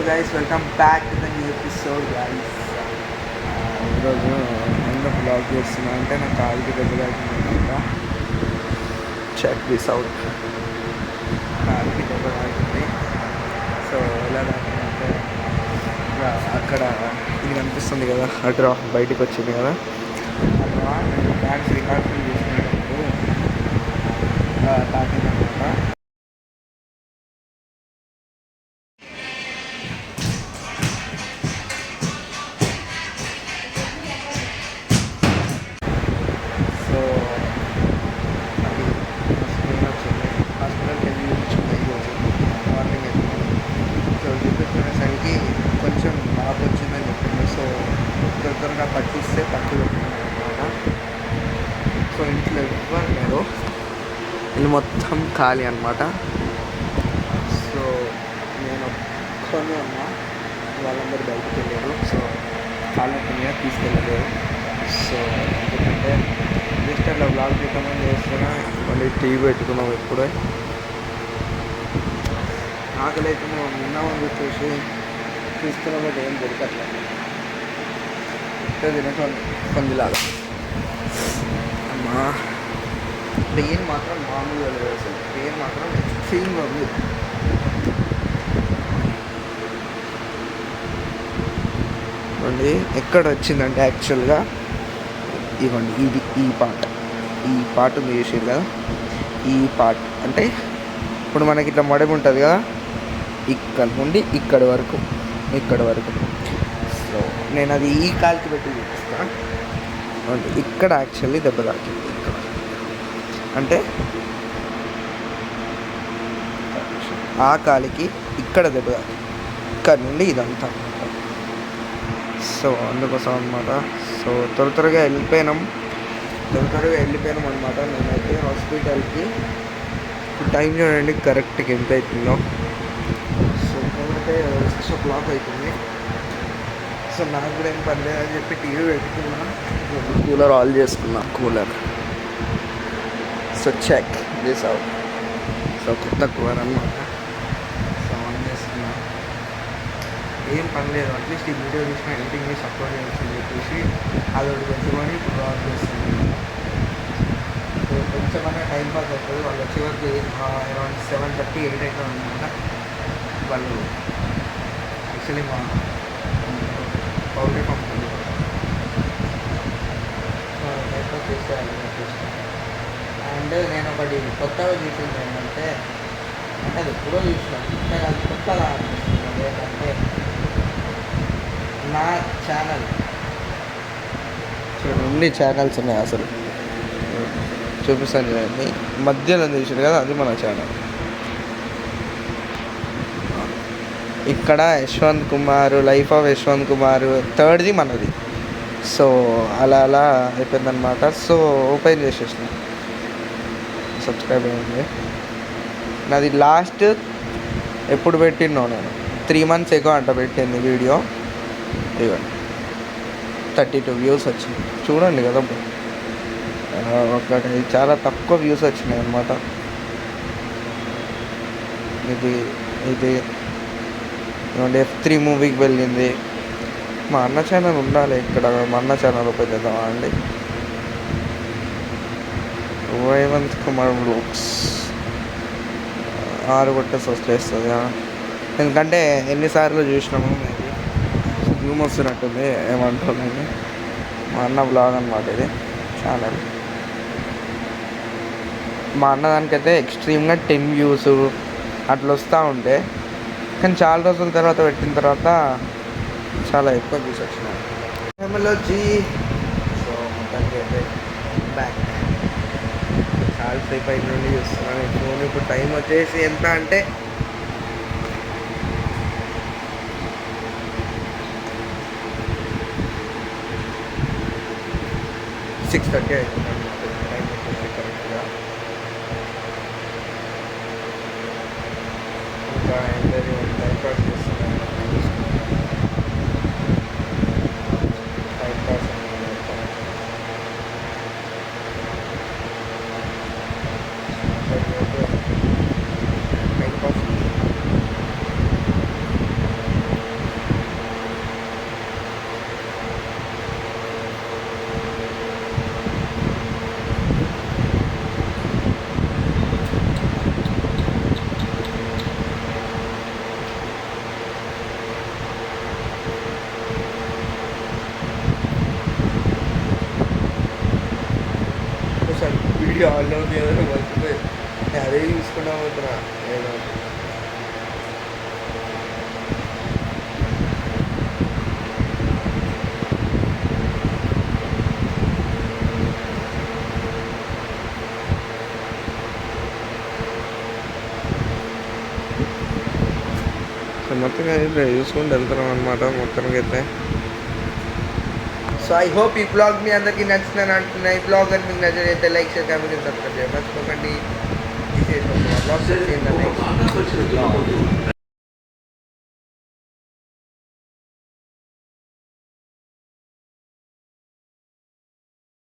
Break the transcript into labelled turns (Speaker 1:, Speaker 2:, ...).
Speaker 1: guys, welcome back to the new episode guys. ఈరోజు ఎందుకు blog చేస్తున్నా అంటే నా కాలికి దెబ్బ తాకిందన్నమాట. Check this out. కాలికి దెబ్బ తాకింది. సో ఎలా తాకిందంటే అక్కడ ఇది కనిపిస్తుంది కదా, ఆ డ్రా బయటకు వచ్చింది కదా, ఆ డ్రా నేను డ్యాన్స్ రికార్డింగ్ చేసినప్పుడు తాకిందన్నమాట. కొంచెం బాగా వచ్చిందని చెప్పింది. సో త్వరగా పట్టిస్తే పట్టు పెట్టినాను అనమాట. సో ఇంట్లో ఎవ్వరు లేరు, ఇల్లు మొత్తం ఖాళీ అనమాట. సో నేను ఒక్కనే ఉన్నా, వాళ్ళందరూ బయటకు వెళ్ళారు. సో కాళ్ళకి మీద తీసుకెళ్ళలేరు. సో ఎందుకంటే జస్ట్ అలా బ్లాగ్ తీద్దామని చేస్తున్నా, మళ్ళీ టీవీ పెట్టుకున్నాం. ఎప్పుడే ఆకలి అయితే మేము ఉన్నామని చెప్పేసి చూస్తున్నాం, బట్ ఏం దొరకట్లేదు. ఇట్లా తినటం పందిలాగా. అమ్మా పెయిన్ మాత్రం మామూలుగా లేదు, అసలు పెయిన్ మాత్రం ఎక్స్ట్రీమ్గా ఉంది. ఇవ్వండి ఎక్కడ వచ్చిందంటే యాక్చువల్గా ఇవ్వండి ఇది ఈ పార్ట్ ఉంది చేసేది కదా, ఈ పార్ట్ అంటే ఇప్పుడు మనకి ఇట్లా మడమ ఉంటుంది కదా, ఇక్కడ నుండి ఇక్కడ వరకు. సో నేను అది ఈ కాలికి పెట్టి చూపిస్తాను. ఇక్కడ యాక్చువల్లీ దెబ్బ తాకింది. ఇక్కడ అంటే ఆ కాలికి ఇక్కడ దెబ్బ తాకింది, ఇక్కడ నుండి ఇదంతా. సో అందుకోసం అనమాట. సో త్వరగా వెళ్ళిపోయినాం అనమాట. నేనైతే హాస్పిటల్కి టైం చూడండి కరెక్ట్గా ఎంత అవుతుందో. సో నేనైతే 6 o'clock అవుతుంది. సో నాకు కూడా ఏం పర్లేదు అని చెప్పి టీవీ పెట్టుకున్నా, కూలర్ ఆన్ చేసుకున్నా. So check this out. So కొత్త కూలర్ అనమాట. సో ఆన్ చేసుకున్నా, ఏం పని లేదు. అట్లీస్ట్ ఈ వీడియో చూసిన ఎడిటింగ్ చేసి అప్లోడ్ చేయొచ్చని చెప్పేసి అదొకటి పెట్టుకొని ఇప్పుడు ఆన్ చేస్తుంది. సో కొంచెమన్నా టైం పాస్ అవుతుంది. వాళ్ళు వచ్చే వరకు అరౌండ్ 7:30, 8 అవుతుంది అనమాట. వాళ్ళు యాక్చువల్లీ మా పౌల్ట్రీ పంప్ ఉంది, సో టైంపాస్ చేసేయాలి చెప్పేసి. అండ్ నేను ఒకటి కొత్తగా చూసింది ఏంటంటే, అది ఎప్పుడో చూసినాను, కానీ అది కొత్తగా అనిపిస్తుంది. ఏంటంటే నా ఛానల్ చూడండి, ఛానల్స్ ఉన్నాయి అసలు చూపిస్తాను చూడండి. మధ్యలో చూసారు కదా, అది మన ఛానల్. ఇక్కడ యశ్వంత్ కుమార్, లైఫ్ ఆఫ్ యశ్వంత్ కుమార్, థర్డ్ది మనది. సో అలా అయిపోయిందనమాట. సో ఓపెన్ చేసేసిన, సబ్స్క్రైబ్ అయింది. నాది లాస్ట్ ఎప్పుడు పెట్టినో నేను 3 months ఎగో అంట పెట్టింది వీడియో. ఇవ్వండి 32 views వచ్చింది. చూడండి కదా, ఒకటి చాలా తక్కువ వ్యూస్ వచ్చినాయి అన్నమాట. ఇది F3 మూవీకి వెళ్ళింది. మా అన్న ఛానల్ ఉండాలి ఇక్కడ, మా అన్న ఛానల్ ఓపెన్ చేద్దామా అండి. రేవంత్ కుమార్ బ్లాగ్స్ 6 కొట్టేసి వస్తుంది. ఎందుకంటే ఎన్నిసార్లు చూసినాము, మేబీ జూమ్ వస్తున్నట్టుంది, ఏమంటుందండి. మా అన్న బ్లాగ్ అనమాట ఇది ఛానల్. మా అన్న దానికైతే ఎక్స్ట్రీమ్గా 10 views అట్లా వస్తూ ఉంటే, కానీ చాలా రోజుల తర్వాత పెట్టిన తర్వాత చాలా ఎక్కువ వ్యూస్ వచ్చినాయి. టైంలోచి సో మొత్తానికి అయితే బ్యాక్ చాలా సేపు అయిన నుండి చూస్తున్నాను ఫోన్. ఇప్పుడు టైం వచ్చేసి ఎంత అంటే 6:30 అవుతుంది అనమాట. టైం వచ్చేసి కరెక్ట్గా. ఇంకా అందరూ టైం పాస్ చేస్తున్నాను. టైం పాస్ వీడియో ఆన్లో ఉంది ఏదో మర్చిపోయి నేను అదే చూసుకున్నా పోతున్నా ఏదో సో మొత్తంగా అయితే చూసుకుంటూ వెళ్తున్నాం అనమాట మొత్తానికి అయితే. సో ఐ హోప్ ఈ బ్లాగ్ మీ అందరికీ నచ్చిందని అంటున్నా. ఈ బ్లాగ్ అని మీకు నచ్చినైతే లైక్ షేర్ కామెంట్ సబ్స్క్రైబ్ చేయండి మర్చిపోకండి. బ్లాగ్